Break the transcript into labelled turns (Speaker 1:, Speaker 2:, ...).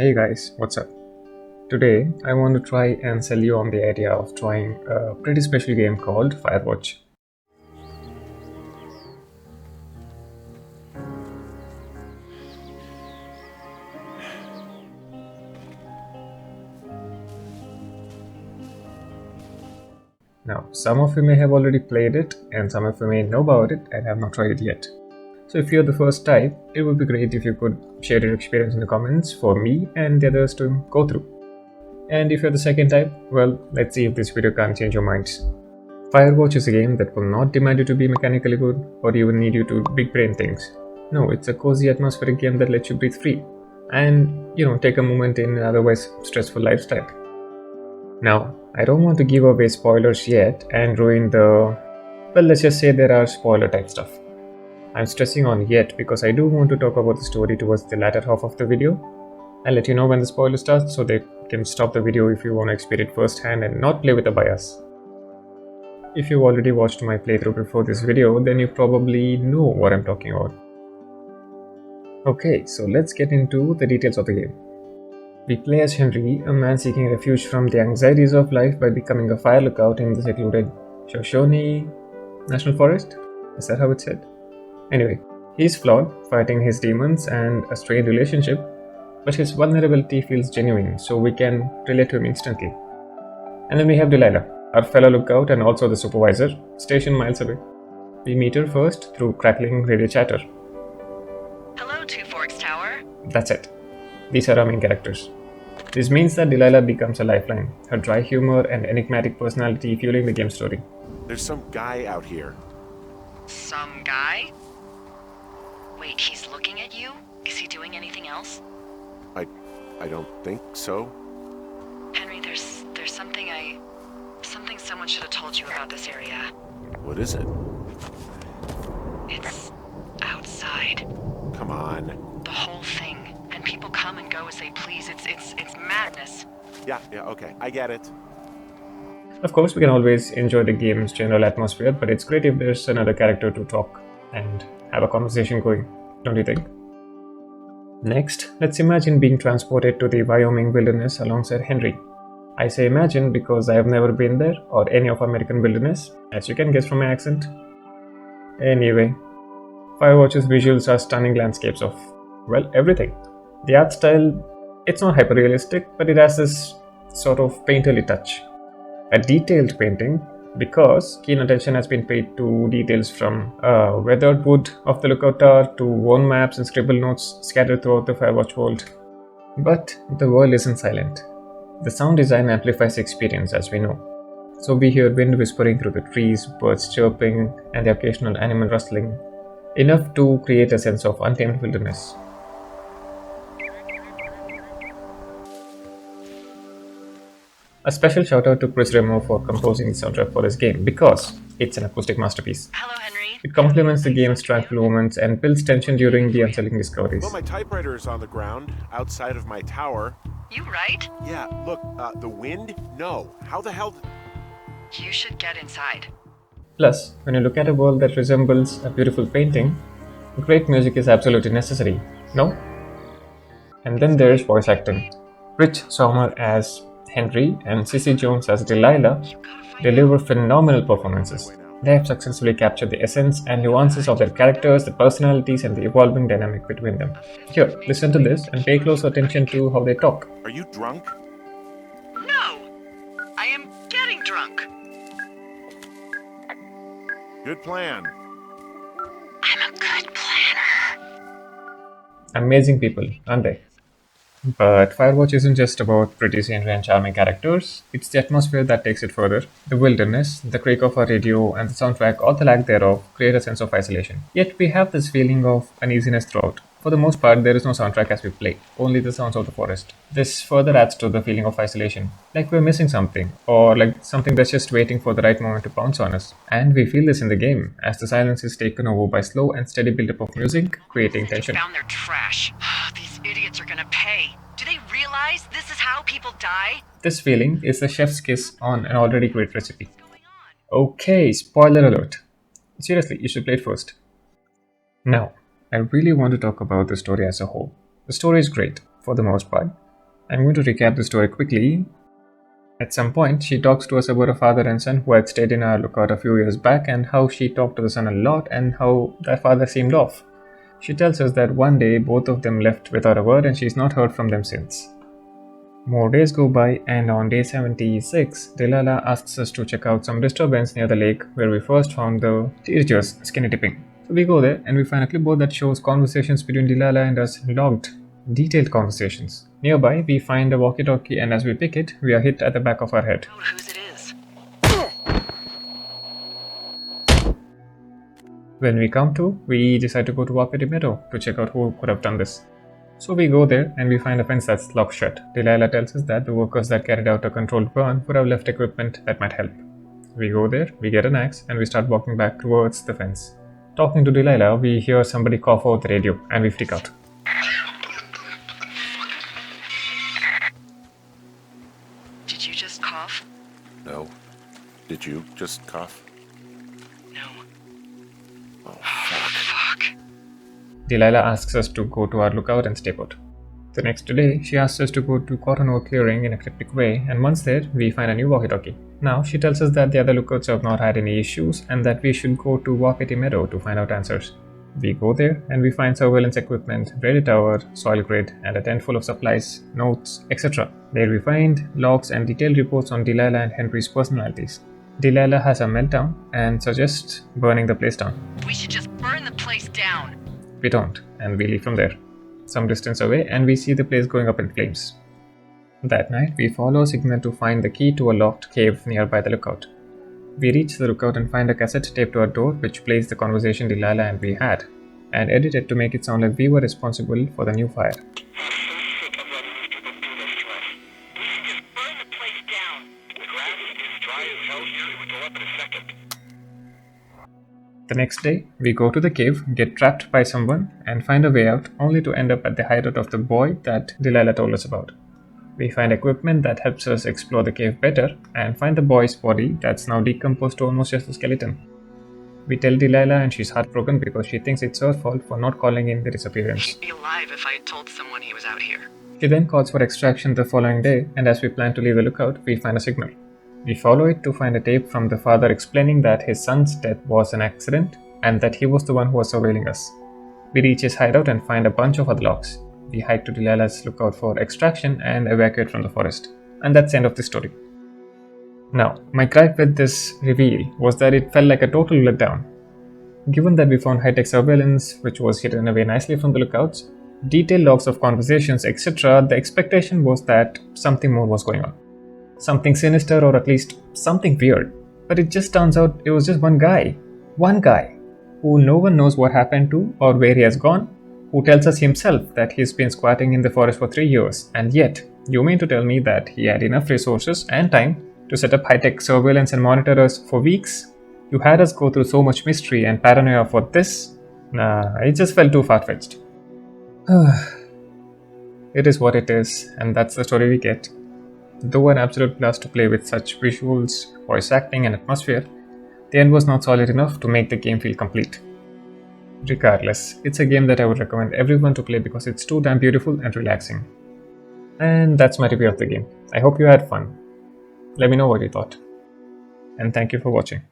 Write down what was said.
Speaker 1: Hey guys, what's up? Today I want to try and sell you on the idea of trying a pretty special game called Firewatch. Now, some of you may have already played it, and some of you may know about it and have not tried it yet. So if you're the first type, it would be great if you could share your experience in the comments for me and the others to go through. And if you're the second type, well, let's see if this video can change your minds. Firewatch is a game that will not demand you to be mechanically good or even need you to big brain things. No, it's a cozy atmospheric game that lets you breathe free and, take a moment in an otherwise stressful lifestyle. Now, I don't want to give away spoilers yet and ruin let's just say there are spoiler type stuff. I'm stressing on yet because I do want to talk about the story towards the latter half of the video. I'll let you know when the spoiler starts so they can stop the video if you want to experience it firsthand and not play with a bias. If you've already watched my playthrough before this video, then you probably know what I'm talking about. Okay, so let's get into the details of the game. We play as Henry, a man seeking refuge from the anxieties of life by becoming a fire lookout in the secluded Shoshone National Forest. Is that how it's said? Anyway, he's flawed, fighting his demons and a strained relationship, but his vulnerability feels genuine, so we can relate to him instantly. And then we have Delilah, our fellow lookout and also the supervisor, stationed miles away. We meet her first through crackling radio chatter.
Speaker 2: Hello, Two Forks Tower.
Speaker 1: That's it. These are our main characters. This means that Delilah becomes a lifeline, her dry humor and enigmatic personality fueling the game story.
Speaker 3: There's some guy out here.
Speaker 2: Some guy? Wait, he's looking at you? Is he doing anything else?
Speaker 3: I don't think so.
Speaker 2: Henry, there's something someone should have told you about this area.
Speaker 3: What is it?
Speaker 2: It's outside.
Speaker 3: Come on.
Speaker 2: The whole thing. And people come and go as they please. It's madness.
Speaker 3: Yeah, okay, I get it.
Speaker 1: Of course, we can always enjoy the game's general atmosphere, but it's great if there's another character to talk and have a conversation going, don't you think? Next, let's imagine being transported to the Wyoming wilderness alongside Henry. I say imagine because I have never been there or any of American wilderness, as you can guess from my accent. Anyway, Firewatch's visuals are stunning landscapes of, well, everything. The art style, it's not hyper-realistic, but it has this sort of painterly touch. A detailed painting because keen attention has been paid to details from weathered wood of the lookout tower to worn maps and scribbled notes scattered throughout the Firewatch world. But the world isn't silent. The sound design amplifies the experience, as we know. So we hear wind whispering through the trees, birds chirping, and the occasional animal rustling, enough to create a sense of untamed wilderness. A special shout out to Chris Remo for composing the soundtrack for this game because it's an acoustic masterpiece.
Speaker 2: Hello, Henry.
Speaker 1: It complements the game's tranquil moments and builds tension during the unsettling discoveries.
Speaker 3: Well, my typewriter is on the ground outside of my tower.
Speaker 2: You right?
Speaker 3: Yeah, look, the wind? No. How the hell?
Speaker 2: You should get inside.
Speaker 1: Plus, when you look at a world that resembles a beautiful painting, great music is absolutely necessary, no? And then there's voice acting. Rich Sommer as Henry and Cissy Jones as Delilah deliver phenomenal performances. They have successfully captured the essence and nuances of their characters, the personalities, and the evolving dynamic between them. Here, listen to this and pay close attention to how they talk.
Speaker 3: Are you drunk?
Speaker 2: No! I am getting drunk.
Speaker 3: Good plan.
Speaker 2: I'm a good planner.
Speaker 1: Amazing people, aren't they? But Firewatch isn't just about pretty scenery and charming characters, it's the atmosphere that takes it further. The wilderness, the creak of our radio, and the soundtrack, or the lack thereof, create a sense of isolation. Yet we have this feeling of uneasiness throughout. For the most part, there is no soundtrack as we play, only the sounds of the forest. This further adds to the feeling of isolation, like we're missing something, or like something that's just waiting for the right moment to pounce on us. And we feel this in the game, as the silence is taken over by slow and steady build-up of music, creating tension.
Speaker 2: Found their trash. These idiots are gonna pay. Do they realize this is how people die?
Speaker 1: This feeling is the chef's kiss on an already great recipe. Okay, spoiler alert. Seriously, you should play it first. Now, I really want to talk about the story as a whole. The story is great, for the most part, I'm going to recap the story quickly. At some point, she talks to us about a father and son who had stayed in our lookout a few years back and how she talked to the son a lot and how their father seemed off. She tells us that one day both of them left without a word and she's not heard from them since. More days go by, and on day 76, Delilah asks us to check out some disturbance near the lake where we first found the teenagers skinny dipping. So we go there and we find a clipboard that shows conversations between Delilah and us logged. Detailed conversations. Nearby, we find a walkie-talkie, and as we pick it, we are hit at the back of our head.
Speaker 2: Oh, whose it is?
Speaker 1: When we come to, we decide to go to Wapiti Meadow to check out who could have done this. So we go there and we find a fence that's locked shut. Delilah tells us that the workers that carried out a controlled burn would have left equipment that might help. We go there, we get an axe, and we start walking back towards the fence. Talking to Delilah, we hear somebody cough over the radio, and we freak out.
Speaker 2: Did you just cough?
Speaker 3: No. Did you just cough?
Speaker 2: No.
Speaker 3: Oh, fuck.
Speaker 2: Fuck.
Speaker 1: Delilah asks us to go to our lookout and stay put. The next day, she asks us to go to Cotton Oak Clearing in a cryptic way, and once there, we find a new walkie-talkie. Now, she tells us that the other lookouts have not had any issues and that we should go to Wapiti Meadow to find out answers. We go there and we find surveillance equipment, radio tower, soil grid, and a tent full of supplies, notes, etc. There we find logs and detailed reports on Delilah and Henry's personalities. Delilah has a meltdown and suggests burning the place down.
Speaker 2: We should just burn the place down.
Speaker 1: We don't, and we leave from there. Some distance away, and we see the place going up in flames. That night, we follow a signal to find the key to a locked cave nearby the lookout. We reach the lookout and find a cassette taped to our door which plays the conversation Delilah and we had, and edit it to make it sound like we were responsible for the new fire. The next day, we go to the cave, get trapped by someone, and find a way out, only to end up at the hideout of the boy that Delilah told us about. We find equipment that helps us explore the cave better, and find the boy's body that's now decomposed to almost just a skeleton. We tell Delilah and she's heartbroken because she thinks it's her fault for not calling in the disappearance.
Speaker 2: He'd be alive if I had told someone he was out here.
Speaker 1: She then calls for extraction the following day, and as we plan to leave the lookout, we find a signal. We follow it to find a tape from the father explaining that his son's death was an accident and that he was the one who was surveilling us. We reach his hideout and find a bunch of other logs. We hike to Delilah's lookout for extraction and evacuate from the forest. And that's the end of the story. Now, my gripe with this reveal was that it felt like a total letdown. Given that we found high-tech surveillance, which was hidden away nicely from the lookouts, detailed logs of conversations, etc., the expectation was that something more was going on. Something sinister, or at least something weird. But it just turns out it was just one guy, who no one knows what happened to or where he has gone, who tells us himself that he's been squatting in the forest for 3 years, and yet, you mean to tell me that he had enough resources and time to set up high-tech surveillance and monitor us for weeks? You had us go through so much mystery and paranoia for this? Nah, it just felt too far-fetched. It is what it is, and that's the story we get. Though an absolute blast to play with such visuals, voice acting, and atmosphere, the end was not solid enough to make the game feel complete. Regardless, it's a game that I would recommend everyone to play because it's too damn beautiful and relaxing. And that's my review of the game. I hope you had fun. Let me know what you thought. And thank you for watching.